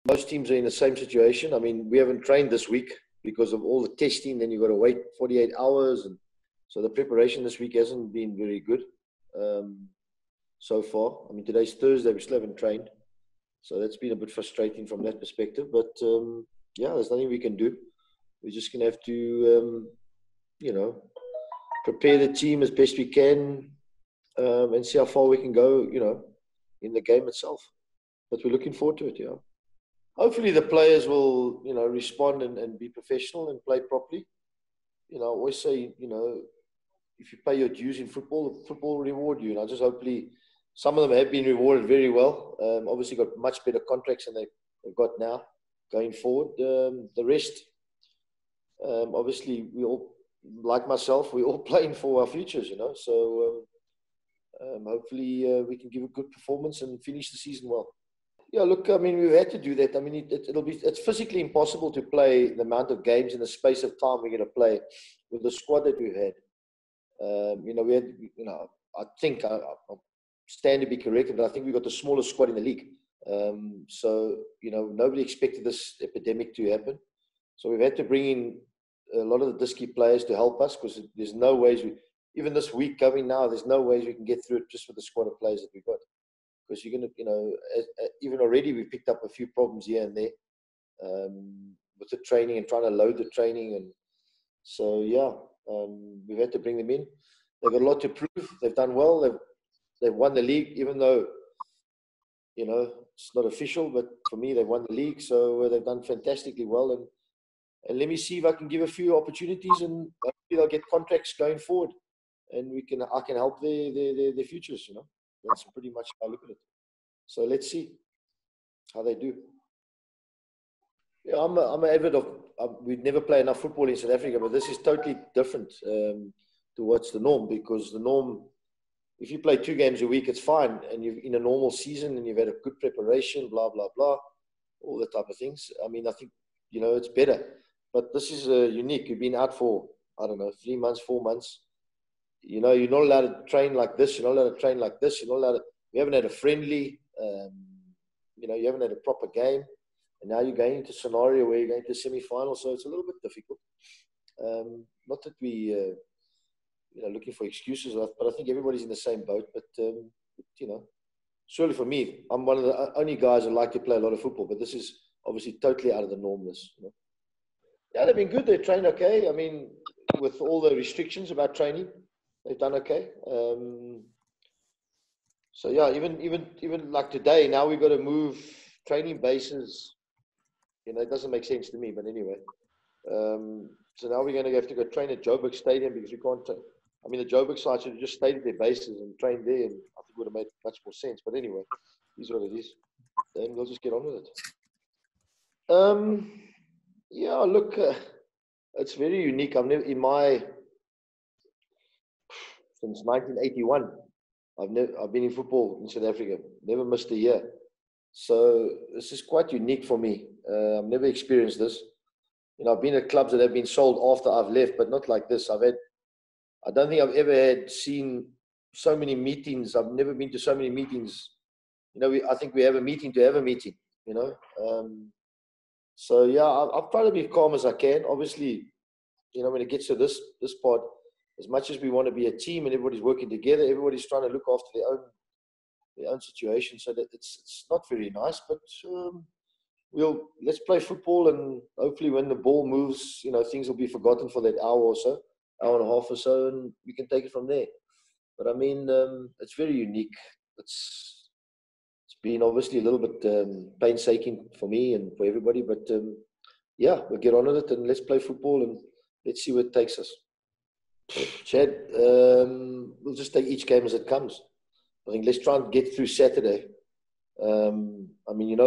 most teams are in the same situation. I mean, we haven't trained this week because of all the testing. Then you've got to wait 48 hours. And so the preparation this week hasn't been very good so far. I mean, today's Thursday. We still haven't trained. So that's been a bit frustrating from that perspective. But, yeah, there's nothing we can do. We're just going to have to, prepare the team as best we can and see how far we can go, in the game itself. But we're looking forward to it, yeah. Hopefully the players will, respond and be professional and play properly. I always say, if you pay your dues in football, football will reward you. And I just hopefully some of them have been rewarded very well. Obviously got much better contracts than they've got now going forward. The rest, obviously we all, like myself, we're all playing for our futures, So hopefully we can give a good performance and finish the season well. Yeah, look, I mean, we've had to do that. I mean, it's physically impossible to play the amount of games in the space of time we're going to play with the squad that we've had. We had, I think, I stand to be corrected, but I think we got the smallest squad in the league. So, nobody expected this epidemic to happen. So we've had to bring in a lot of the disky players to help us because there's no ways even this week coming now, there's no ways we can get through it just with the squad of players that we've got. Because you're going to, even already we've picked up a few problems here and there with the training and trying to load the training. And so, yeah, we've had to bring them in. They've got a lot to prove. They've done well. They've won the league, even though, it's not official. But for me, they've won the league. So they've done fantastically well. And let me see if I can give a few opportunities and hopefully they'll get contracts going forward. And I can help their futures, That's pretty much how I look at it. So let's see how they do. Yeah, I'm an avid we'd never play enough football in South Africa, but this is totally different to what's the norm, because the norm, if you play 2 games a week, it's fine. And you're in a normal season and you've had a good preparation, blah, blah, blah, all the type of things. I mean, I think, it's better. But this is unique. You've been out for, 3 months, 4 months. You're not allowed to train like this. You're not allowed to train like this. You're not allowed to. You haven't had a friendly. You haven't had a proper game, and now you're going into a scenario where you're going to semi-final. So it's a little bit difficult. Not that we, looking for excuses, but I think everybody's in the same boat. But surely for me, I'm one of the only guys who like to play a lot of football. But this is obviously totally out of the norm. Yeah, they've been good. They trained okay. I mean, with all the restrictions about training, they've done okay. So yeah, even like today, now we've got to move training bases. It doesn't make sense to me, but anyway. So now we're going to have to go train at Joburg Stadium because we can't. The Joburg side should have just stayed at their bases and trained there, and I think it would have made much more sense. But anyway, it is what it is. Then we'll just get on with it. Yeah, look, it's very unique. I've never since 1981. I've been in football in South Africa. Never missed a year. So this is quite unique for me. I've never experienced this. I've been at clubs that have been sold after I've left, but not like this. I don't think I've ever seen so many meetings. I've never been to so many meetings. I think we have a meeting to have a meeting. So yeah, I've tried to be calm as I can. Obviously, when it gets to this part, as much as we want to be a team and everybody's working together, everybody's trying to look after their own situation. So that it's not very nice. But let's play football, and hopefully when the ball moves, things will be forgotten for that hour or so, hour and a half or so, and we can take it from there. But I mean, it's very unique. It's been obviously a little bit painstaking for me and for everybody. But yeah, we'll get on with it and let's play football and let's see where it takes us. Chad, we'll just take each game as it comes. I think let's try and get through Saturday.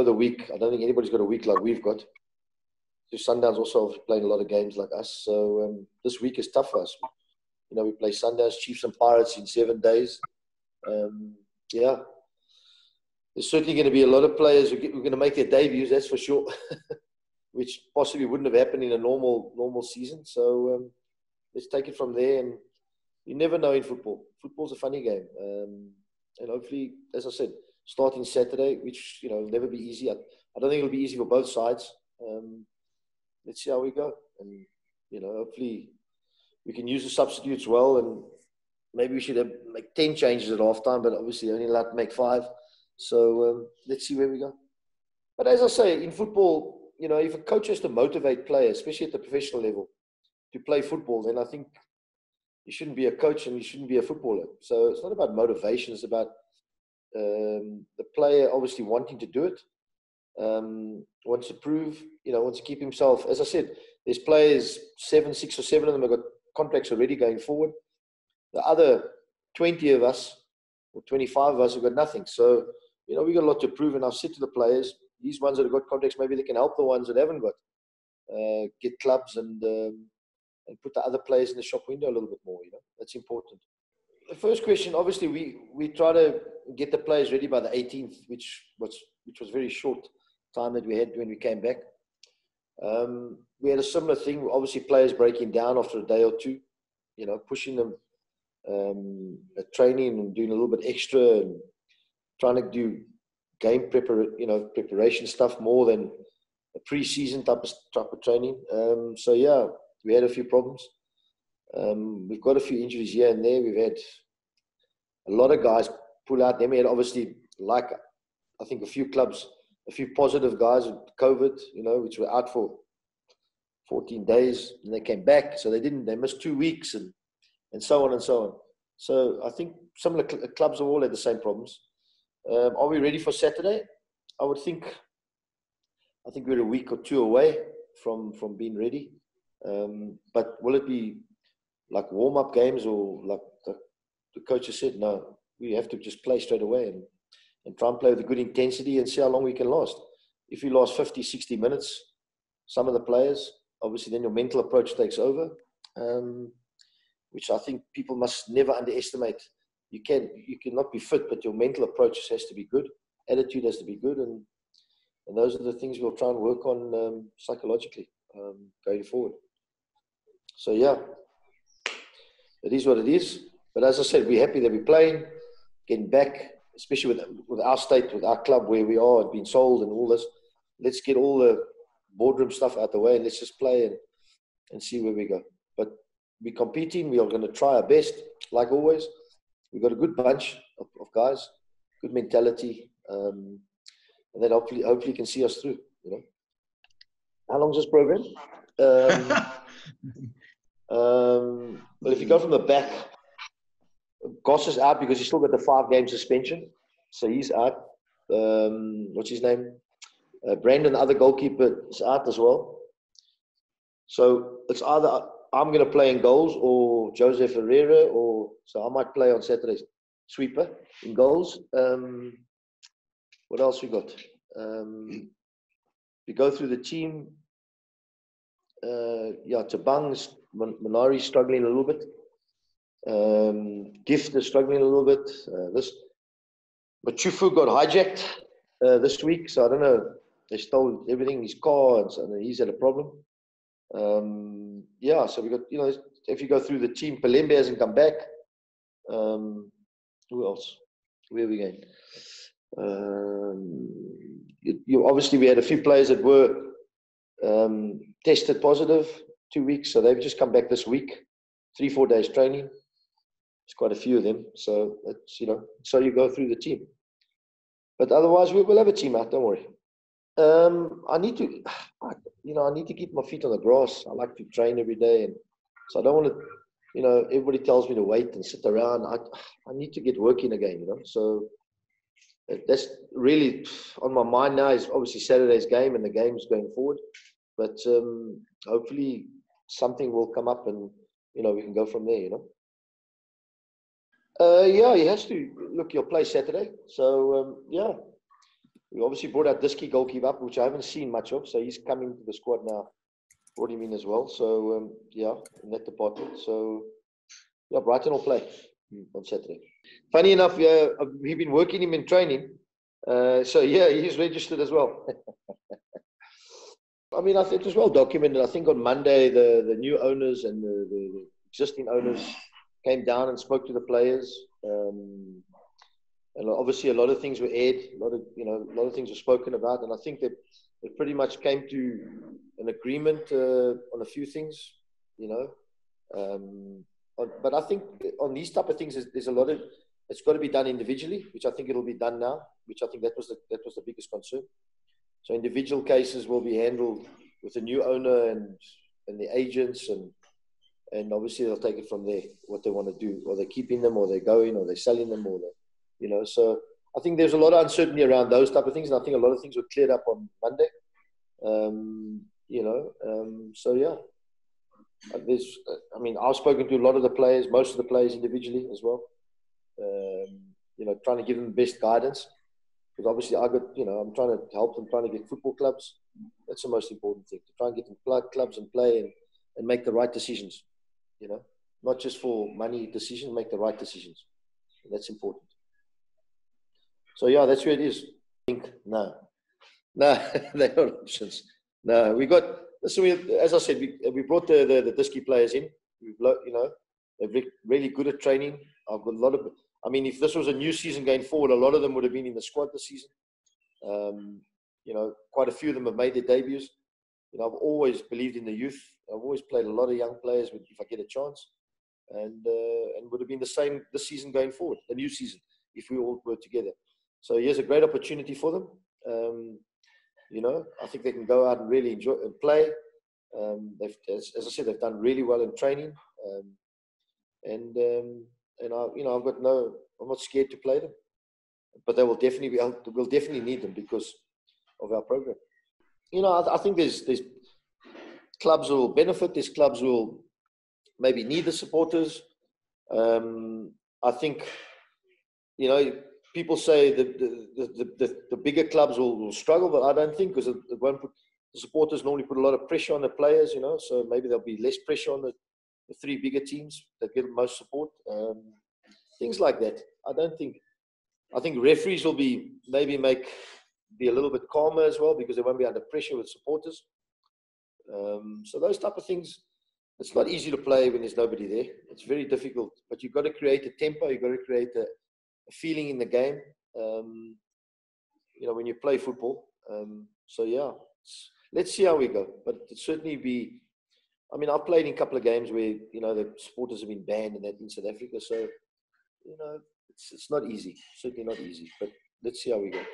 The week. I don't think anybody's got a week like we've got. So Sundowns also playing a lot of games like us. So this week is tough for us. We play Sundowns, Chiefs and Pirates in 7 days. Yeah. There's certainly going to be a lot of players who are going to make their debuts, that's for sure, which possibly wouldn't have happened in a normal season. So let's take it from there. And you never know in football. Football's a funny game. And hopefully, as I said, starting Saturday, which, will never be easy. I don't think it'll be easy for both sides. Let's see how we go. And, hopefully we can use the substitutes well, and maybe we should make 10 changes at halftime, but obviously only allowed to make 5. So let's see where we go. But as I say, in football, if a coach has to motivate players, especially at the professional level, to play football, then I think you shouldn't be a coach and you shouldn't be a footballer. So it's not about motivation. It's about the player obviously wanting to do it, wants to prove, wants to keep himself. As I said, there's players, 6 or 7 of them have got contracts already going forward. The other 20 of us, or 25 of us, have got nothing. So, we've got a lot to prove. And I've said to the players, these ones that have got contracts, maybe they can help the ones that haven't got, get clubs and put the other players in the shop window a little bit more. That's important. The first question, obviously, we try to get the players ready by the 18th, which was very short time that we had when we came back. We had a similar thing. Obviously, players breaking down after a day or two, pushing them at training and doing a little bit extra and trying to do game preparation stuff more than a pre-season type of training. So yeah, we had a few problems. We've got a few injuries here and there. We've had a lot of guys pull out. Then we had obviously, like I think a few clubs, a few positive guys with COVID, which were out for 14 days, and they came back. So they missed 2 weeks and so on and so on. So I think some of the clubs have all had the same problems. Are we ready for Saturday? I think we're a week or 2 away from being ready. But will it be like warm-up games, or like the coach has said? No, we have to just play straight away and try and play with a good intensity and see how long we can last. If you last 50, 60 minutes, some of the players, obviously then your mental approach takes over, which I think people must never underestimate. You cannot be fit, but your mental approach has to be good. Attitude has to be good, and those are the things we'll try and work on psychologically going forward. So yeah, it is what it is. But as I said, we're happy that we're playing, getting back, especially with our state, with our club where we are, being sold and all this. Let's get all the boardroom stuff out the way and let's just play and see where we go. But we're competing. We are going to try our best, like always. We've got a good bunch of guys, good mentality, and that hopefully can see us through. How long is this program? But if you go from the back, Goss is out because he's still got the 5-game suspension, so he's out. What's his name? Brandon, the other goalkeeper, is out as well. So it's either I'm going to play in goals or Joseph Herrera, so I might play on Saturday's sweeper in goals. What else we got? We go through the team. Tabang, Minari's struggling a little bit. Gift is struggling a little bit. Machufu got hijacked this week, so I don't know. They stole everything, his car, and he's had a problem. So we got, if you go through the team, Palembe hasn't come back. Who else? Where are we going? Obviously, we had a few players that were tested positive 2 weeks, so they've just come back this week. 3-4 days training. There's quite a few of them, so that's so you go through the team. But otherwise, we'll have a team out. Don't worry. I need to keep my feet on the grass. I like to train every day, and so I don't want to. Everybody tells me to wait and sit around. I need to get working again. So that's really on my mind now. Is obviously Saturday's game and the games going forward, but hopefully something will come up and we can go from there. He has to look. He'll play Saturday, so we obviously brought out Diski goalkeeper up, which I haven't seen much of, so he's coming to the squad now. Brought him in as well, so in that department. So Brighton will play on Saturday. Funny enough, we've been working him in training, so he's registered as well. I mean, I think it was well documented. I think on Monday the new owners and the existing owners came down and spoke to the players. And obviously, a lot of things were aired, a lot of things were spoken about, and I think that they pretty much came to an agreement on a few things, you know. But I think on these type of things, there's a lot of it's got to be done individually, which I think it'll be done now. Which I think that was the biggest concern. So individual cases will be handled with the new owner and the agents, and obviously they'll take it from there. What they want to do, or they're keeping them, or they're going, or they're selling them, or So I think there's a lot of uncertainty around those type of things, and I think a lot of things were cleared up on Monday. So yeah. I've spoken to a lot of the players, most of the players individually as well. Trying to give them the best guidance, because obviously I'm trying to help them, trying to get football clubs. That's the most important thing, to try and get them clubs and play and make the right decisions. Not just for money decisions, make the right decisions. That's important. So yeah, that's where it is. I think no, they're not options. No, we got. So as I said, we brought the Disky players in. They're really good at training. I've got a lot of. If this was a new season going forward, a lot of them would have been in the squad this season. Quite a few of them have made their debuts. I've always believed in the youth. I've always played a lot of young players if I get a chance, and would have been the same this season going forward, the new season, if we all were together. So here's a great opportunity for them. I think they can go out and really enjoy and play. As I said, they've done really well in training, I'm not scared to play them, but they will definitely we'll definitely need them because of our program. I think there's clubs who will benefit. There's clubs who will maybe need the supporters. I think, people say that the bigger clubs will struggle, but I don't think, because the supporters normally put a lot of pressure on the players, so maybe there'll be less pressure on the three bigger teams that get the most support. Things like that. I think referees will be a little bit calmer as well, because they won't be under pressure with supporters. So those type of things, it's not easy to play when there's nobody there. It's very difficult, but you've got to create a tempo. You've got to create a feeling in the game, when you play football. So yeah, let's see how we go. But it certainly be. I've played in a couple of games where the supporters have been banned and that in South Africa. So it's not easy. Certainly not easy. But let's see how we go.